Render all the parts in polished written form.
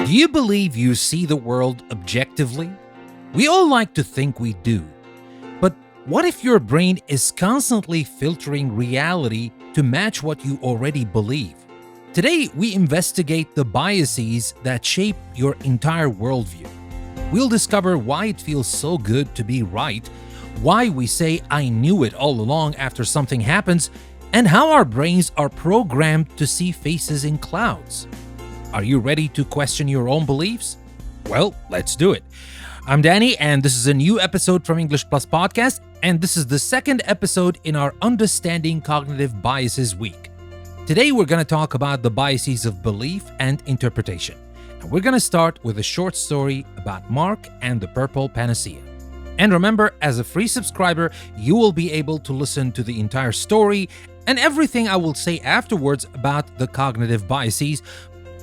Do you believe you see the world objectively? We all like to think we do. But what if your brain is constantly filtering reality to match what you already believe? Today, we investigate the biases that shape your entire worldview. We'll discover why it feels so good to be right, why we say "I knew it" all along after something happens, and how our brains are programmed to see faces in clouds. Are you ready to question your own beliefs? Well, let's do it. I'm Danny, and this is a new episode from English Plus Podcast, and this is the second episode in our Understanding Cognitive Biases week. Today, we're going to talk about the biases of belief and interpretation. And we're going to start with a short story about Mark and the Purple Panacea. And remember, as a free subscriber, you will be able to listen to the entire story and everything I will say afterwards about the cognitive biases.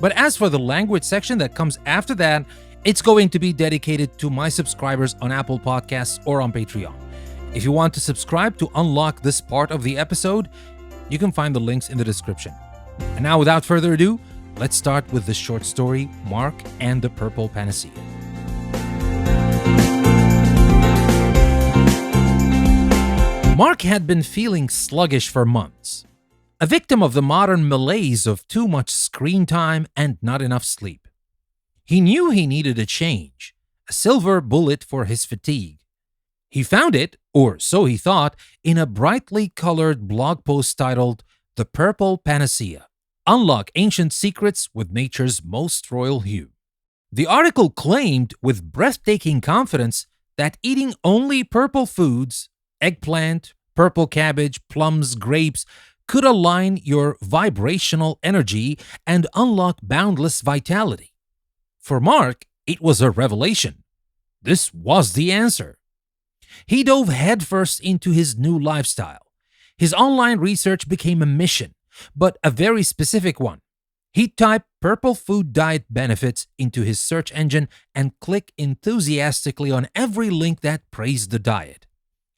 But as for the language section that comes after that, it's going to be dedicated to my subscribers on Apple Podcasts or on Patreon. If you want to subscribe to unlock this part of the episode, you can find the links in the description. And now, without further ado, let's start with the short story, Mark and the Purple Panacea. Mark had been feeling sluggish for months, a victim of the modern malaise of too much screen time and not enough sleep. He knew he needed a change, a silver bullet for his fatigue. He found it, or so he thought, in a brightly colored blog post titled "The Purple Panacea: Unlock Ancient Secrets with Nature's Most Royal Hue." The article claimed with breathtaking confidence that eating only purple foods, eggplant, purple cabbage, plums, grapes, could align your vibrational energy and unlock boundless vitality. For Mark, it was a revelation. This was the answer. He dove headfirst into his new lifestyle. His online research became a mission, but a very specific one. He typed purple food diet benefits into his search engine and clicked enthusiastically on every link that praised the diet.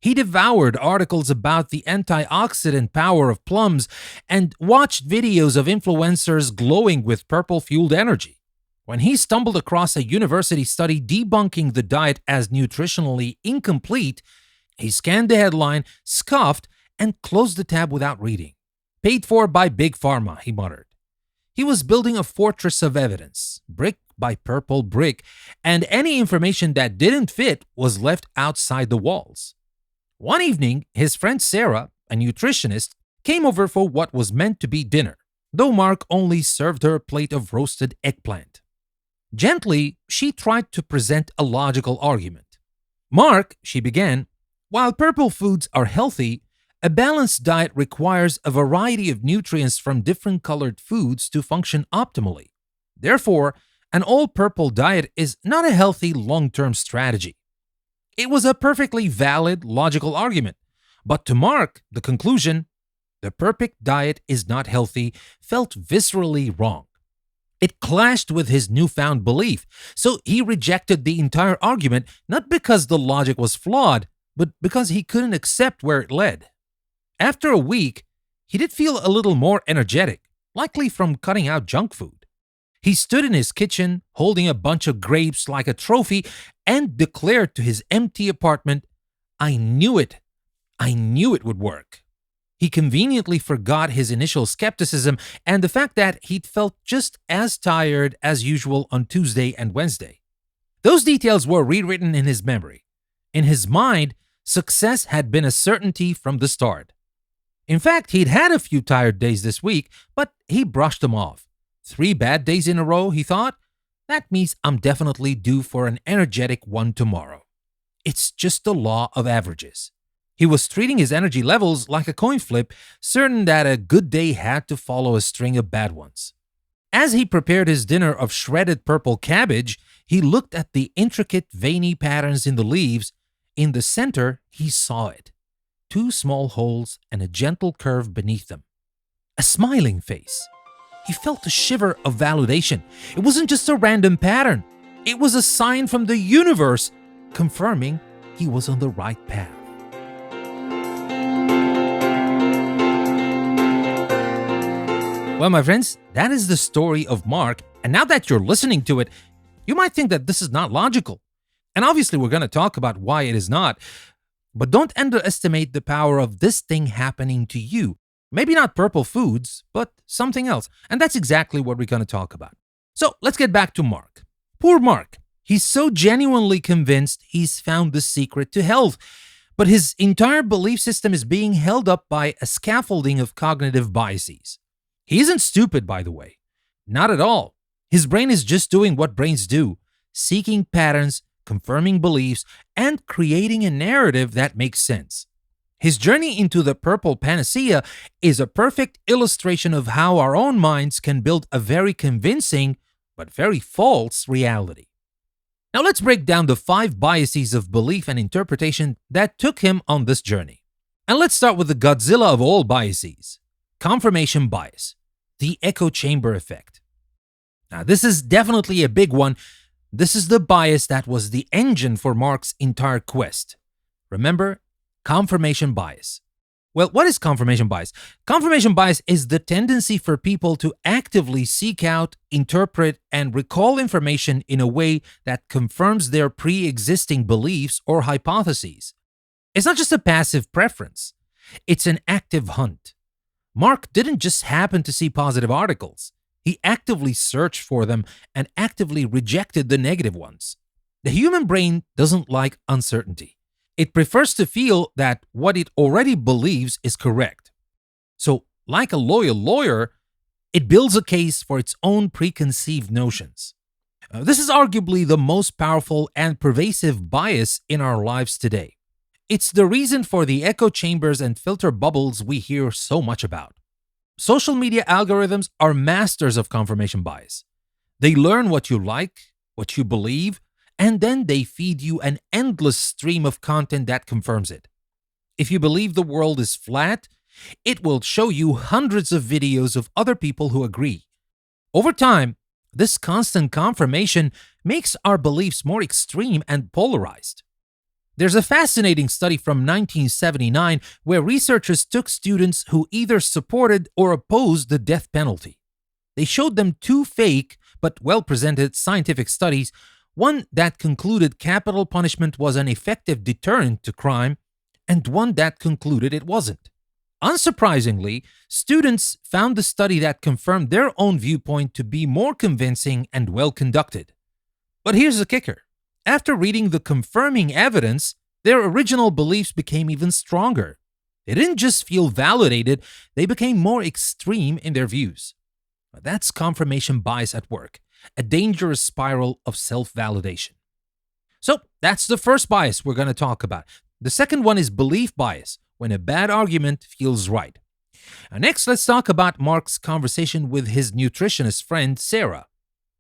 He devoured articles about the antioxidant power of plums and watched videos of influencers glowing with purple-fueled energy. When he stumbled across a university study debunking the diet as nutritionally incomplete, he scanned the headline, scoffed, and closed the tab without reading. "Paid for by Big Pharma," he muttered. He was building a fortress of evidence, brick by purple brick, and any information that didn't fit was left outside the walls. One evening, his friend Sarah, a nutritionist, came over for what was meant to be dinner, though Mark only served her a plate of roasted eggplant. Gently, she tried to present a logical argument. "Mark," she began, "while purple foods are healthy, a balanced diet requires a variety of nutrients from different colored foods to function optimally. Therefore, an all-purple diet is not a healthy long-term strategy." It was a perfectly valid, logical argument. But to Mark, the conclusion, "the perfect diet is not healthy," felt viscerally wrong. It clashed with his newfound belief, so he rejected the entire argument, not because the logic was flawed, but because he couldn't accept where it led. After a week, he did feel a little more energetic, likely from cutting out junk food. He stood in his kitchen, holding a bunch of grapes like a trophy, and declared to his empty apartment, "I knew it. I knew it would work." He conveniently forgot his initial skepticism and the fact that he'd felt just as tired as usual on Tuesday and Wednesday. Those details were rewritten in his memory. In his mind, success had been a certainty from the start. In fact, he'd had a few tired days this week, but he brushed them off. 3 bad days in a row, he thought? That means I'm definitely due for an energetic one tomorrow. It's just the law of averages. He was treating his energy levels like a coin flip, certain that a good day had to follow a string of bad ones. As he prepared his dinner of shredded purple cabbage, he looked at the intricate veiny patterns in the leaves. In the center, he saw it. 2 small holes and a gentle curve beneath them. A smiling face. He felt a shiver of validation. It wasn't just a random pattern. It was a sign from the universe, confirming he was on the right path. Well, my friends, that is the story of Mark And now that you're listening to it, you might think that this is not logical. And obviously, we're going to talk about why it is not. But don't underestimate the power of this thing happening to you. Maybe not purple foods, but something else. And that's exactly what we're going to talk about. So let's get back to Mark. Poor Mark. He's so genuinely convinced he's found the secret to health. But his entire belief system is being held up by a scaffolding of cognitive biases. He isn't stupid, by the way. Not at all. His brain is just doing what brains do, seeking patterns, confirming beliefs, and creating a narrative that makes sense. His journey into the purple panacea is a perfect illustration of how our own minds can build a very convincing but very false reality. Now let's break down the 5 biases of belief and interpretation that took him on this journey. And let's start with the Godzilla of all biases, confirmation bias, the echo chamber effect. Now this is definitely a big one. This is the bias that was the engine for Mark's entire quest. Remember, confirmation bias. Well, what is confirmation bias? Confirmation bias is the tendency for people to actively seek out, interpret, and recall information in a way that confirms their pre-existing beliefs or hypotheses. It's not just a passive preference. It's an active hunt. Mark didn't just happen to see positive articles. He actively searched for them and actively rejected the negative ones. The human brain doesn't like uncertainty. It prefers to feel that what it already believes is correct. So, like a loyal lawyer, it builds a case for its own preconceived notions. This is arguably the most powerful and pervasive bias in our lives today. It's the reason for the echo chambers and filter bubbles we hear so much about. Social media algorithms are masters of confirmation bias. They learn what you like, what you believe, and then they feed you an endless stream of content that confirms it. If you believe the world is flat, it will show you hundreds of videos of other people who agree. Over time, this constant confirmation makes our beliefs more extreme and polarized. There's a fascinating study from 1979 where researchers took students who either supported or opposed the death penalty. They showed them 2 fake but well-presented scientific studies, one that concluded capital punishment was an effective deterrent to crime, and one that concluded it wasn't. Unsurprisingly, students found the study that confirmed their own viewpoint to be more convincing and well-conducted. But here's the kicker. After reading the confirming evidence, their original beliefs became even stronger. They didn't just feel validated, they became more extreme in their views. That's confirmation bias at work, a dangerous spiral of self-validation. So that's the first bias we're going to talk about. The second one is belief bias, when a bad argument feels right. Next, let's talk about Mark's conversation with his nutritionist friend, Sarah.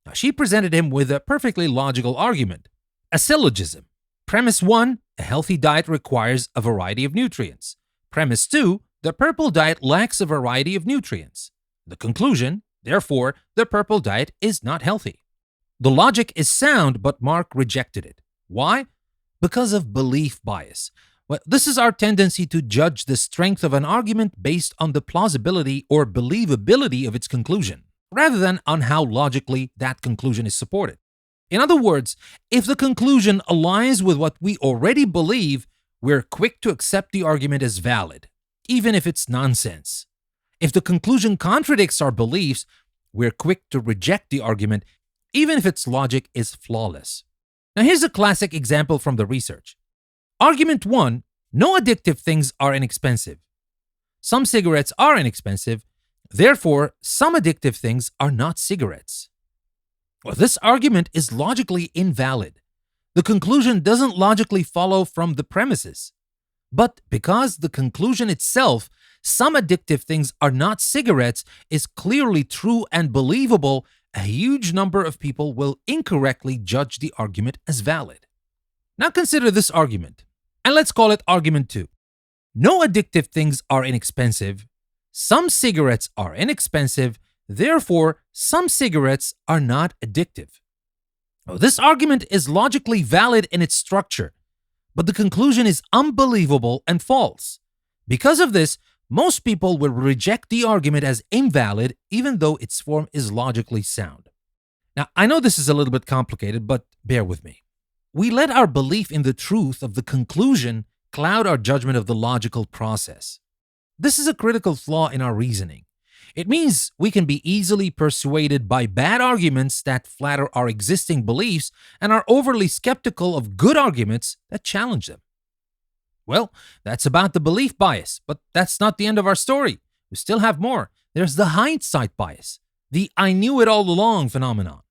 Now, she presented him with a perfectly logical argument, a syllogism. Premise 1, a healthy diet requires a variety of nutrients. Premise 2, the purple diet lacks a variety of nutrients. The conclusion, therefore, the purple diet is not healthy. The logic is sound, but Mark rejected it. Why? Because of belief bias. Well, this is our tendency to judge the strength of an argument based on the plausibility or believability of its conclusion, rather than on how logically that conclusion is supported. In other words, if the conclusion aligns with what we already believe, we're quick to accept the argument as valid, even if it's nonsense. If the conclusion contradicts our beliefs, we're quick to reject the argument, even if its logic is flawless. Now here's a classic example from the research. Argument 1, no addictive things are inexpensive. Some cigarettes are inexpensive, therefore some addictive things are not cigarettes. Well, this argument is logically invalid. The conclusion doesn't logically follow from the premises. But because the conclusion itself, some addictive things are not cigarettes, is clearly true and believable, a huge number of people will incorrectly judge the argument as valid. Now consider this argument, and let's call it argument 2. No addictive things are inexpensive. Some cigarettes are inexpensive. Therefore, some cigarettes are not addictive. Now, this argument is logically valid in its structure, but the conclusion is unbelievable and false. Because of this, most people will reject the argument as invalid even though its form is logically sound. Now, I know this is a little bit complicated, but bear with me. We let our belief in the truth of the conclusion cloud our judgment of the logical process. This is a critical flaw in our reasoning. It means we can be easily persuaded by bad arguments that flatter our existing beliefs and are overly skeptical of good arguments that challenge them. Well, that's about the belief bias, but that's not the end of our story. We still have more. There's the hindsight bias, the I knew it all along phenomenon.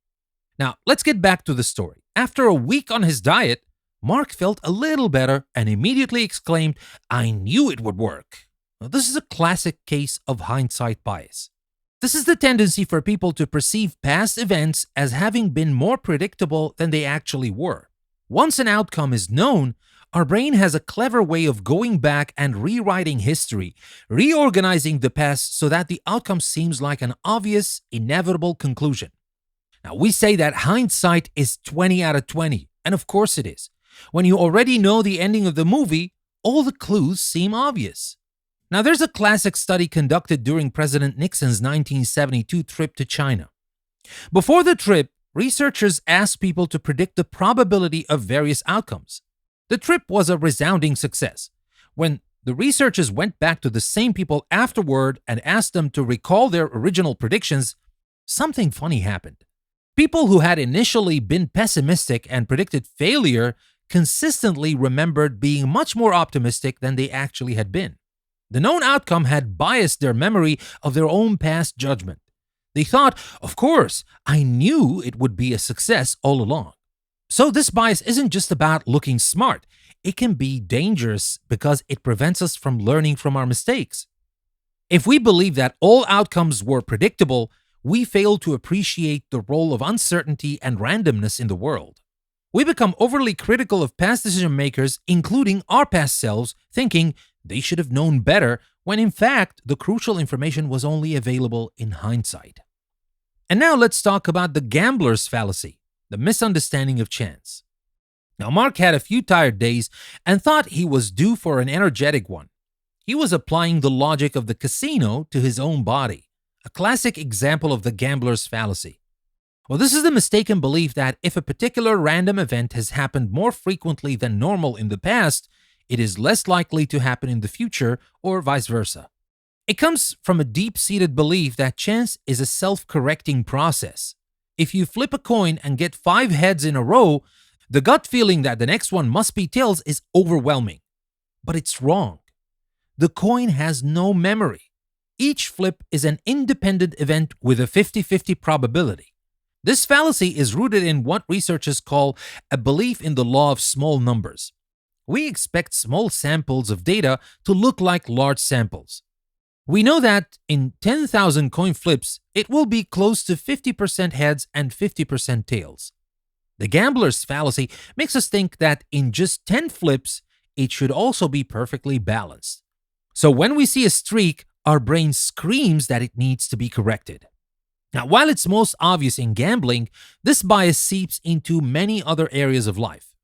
Now, let's get back to the story. After a week on his diet, Mark felt a little better and immediately exclaimed, "I knew it would work." Now, this is a classic case of hindsight bias. This is the tendency for people to perceive past events as having been more predictable than they actually were. Once an outcome is known, our brain has a clever way of going back and rewriting history, reorganizing the past so that the outcome seems like an obvious, inevitable conclusion. Now, we say that hindsight is 20 out of 20, and of course it is. When you already know the ending of the movie, all the clues seem obvious. Now, there's a classic study conducted during President Nixon's 1972 trip to China. Before the trip, researchers asked people to predict the probability of various outcomes. The trip was a resounding success. When the researchers went back to the same people afterward and asked them to recall their original predictions, something funny happened. People who had initially been pessimistic and predicted failure consistently remembered being much more optimistic than they actually had been. The known outcome had biased their memory of their own past judgment. They thought, of course, I knew it would be a success all along. So this bias isn't just about looking smart. It can be dangerous because it prevents us from learning from our mistakes. If we believe that all outcomes were predictable, we fail to appreciate the role of uncertainty and randomness in the world. We become overly critical of past decision makers, including our past selves, thinking they should have known better, when in fact the crucial information was only available in hindsight. And now let's talk about the gambler's fallacy, the misunderstanding of chance. Now, Mark had a few tired days and thought he was due for an energetic one. He was applying the logic of the casino to his own body, a classic example of the gambler's fallacy. Well, this is the mistaken belief that if a particular random event has happened more frequently than normal in the past, it is less likely to happen in the future, or vice versa. It comes from a deep-seated belief that chance is a self-correcting process. If you flip a coin and get 5 heads in a row, the gut feeling that the next one must be tails is overwhelming. But it's wrong. The coin has no memory. Each flip is an independent event with a 50-50 probability. This fallacy is rooted in what researchers call a belief in the law of small numbers. We expect small samples of data to look like large samples. We know that in 10,000 coin flips, it will be close to 50% heads and 50% tails. The gambler's fallacy makes us think that in just 10 flips, it should also be perfectly balanced. So when we see a streak, our brain screams that it needs to be corrected. Now, while it's most obvious in gambling, this bias seeps into many other areas of life.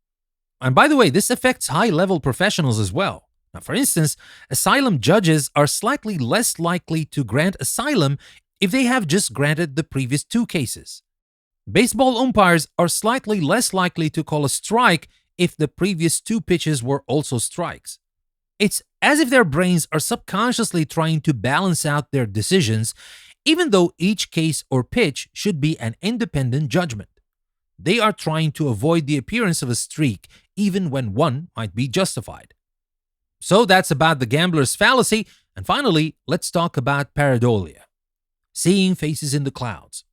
And by the way, this affects high-level professionals as well. Now, for instance, asylum judges are slightly less likely to grant asylum if they have just granted the previous 2 cases. Baseball umpires are slightly less likely to call a strike if the previous 2 pitches were also strikes. It's as if their brains are subconsciously trying to balance out their decisions, even though each case or pitch should be an independent judgment. They are trying to avoid the appearance of a streak, even when one might be justified. So that's about the gambler's fallacy, and finally, let's talk about pareidolia, seeing faces in the clouds.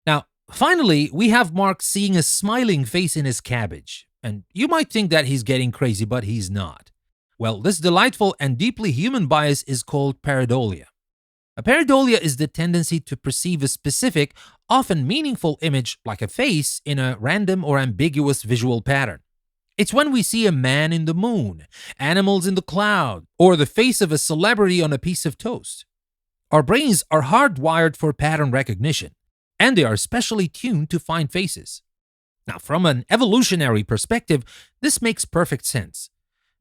Now, finally, we have Mark seeing a smiling face in his cabbage, and you might think that he's getting crazy, but he's not. Well, this delightful and deeply human bias is called pareidolia. A pareidolia is the tendency to perceive a specific, often meaningful image, like a face, in a random or ambiguous visual pattern. It's when we see a man in the moon, animals in the cloud, or the face of a celebrity on a piece of toast. Our brains are hardwired for pattern recognition, and they are specially tuned to find faces. Now, from an evolutionary perspective, this makes perfect sense.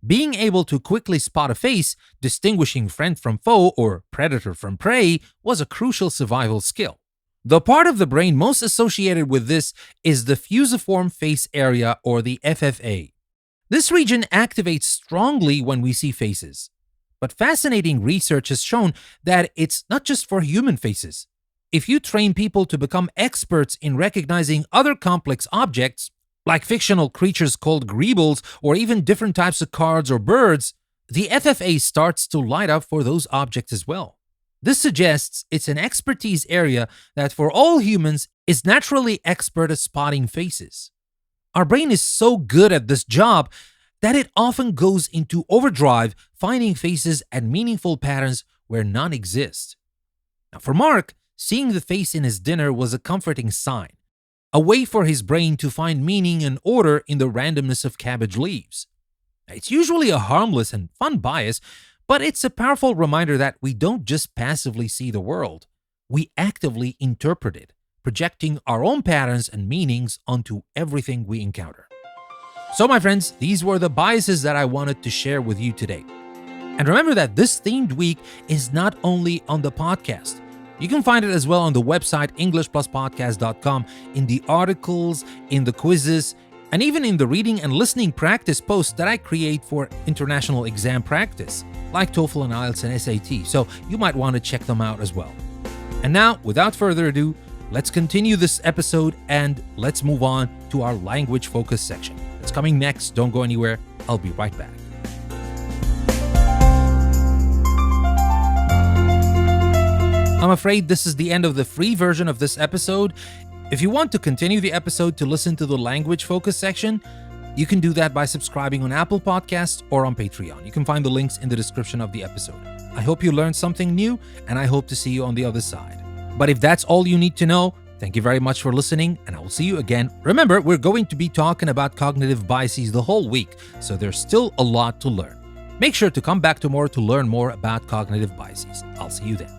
Being able to quickly spot a face, distinguishing friend from foe or predator from prey, was a crucial survival skill. The part of the brain most associated with this is the fusiform face area, or the FFA. This region activates strongly when we see faces. But fascinating research has shown that it's not just for human faces. If you train people to become experts in recognizing other complex objects, like fictional creatures called greebles or even different types of cards or birds, the FFA starts to light up for those objects as well. This suggests it's an expertise area that for all humans is naturally expert at spotting faces. Our brain is so good at this job that it often goes into overdrive, finding faces and meaningful patterns where none exist. Now, for Mark, seeing the face in his dinner was a comforting sign, a way for his brain to find meaning and order in the randomness of cabbage leaves. It's usually a harmless and fun bias, but it's a powerful reminder that we don't just passively see the world, we actively interpret it, projecting our own patterns and meanings onto everything we encounter. So, my friends, these were the biases that I wanted to share with you today. And remember that this themed week is not only on the podcast. You can find it as well on the website EnglishPlusPodcast.com, in the articles, in the quizzes, and even in the reading and listening practice posts that I create for international exam practice, like TOEFL and IELTS and SAT, so you might want to check them out as well. And now, without further ado, let's continue this episode and let's move on to our language focus section. It's coming next, don't go anywhere, I'll be right back. I'm afraid this is the end of the free version of this episode. If you want to continue the episode to listen to the language focus section, you can do that by subscribing on Apple Podcasts or on Patreon. You can find the links in the description of the episode. I hope you learned something new, and I hope to see you on the other side. But if that's all you need to know, thank you very much for listening, and I will see you again. Remember, we're going to be talking about cognitive biases the whole week, so there's still a lot to learn. Make sure to come back tomorrow to learn more about cognitive biases. I'll see you then.